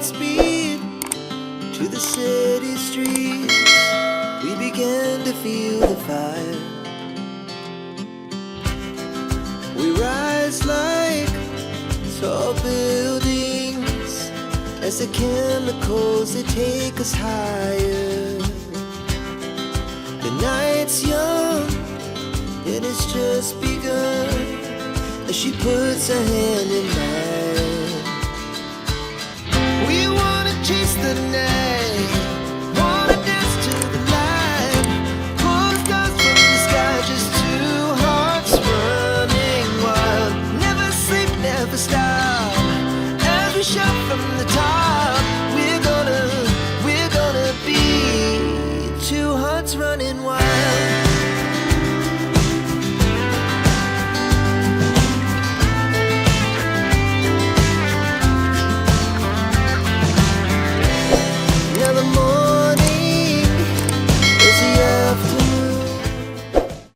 Godspeed to the city streets. We began to feel the fire. We rise like tall buildings as the chemicals they take us higher. The night's young and it's just begun as she puts her hand in mine.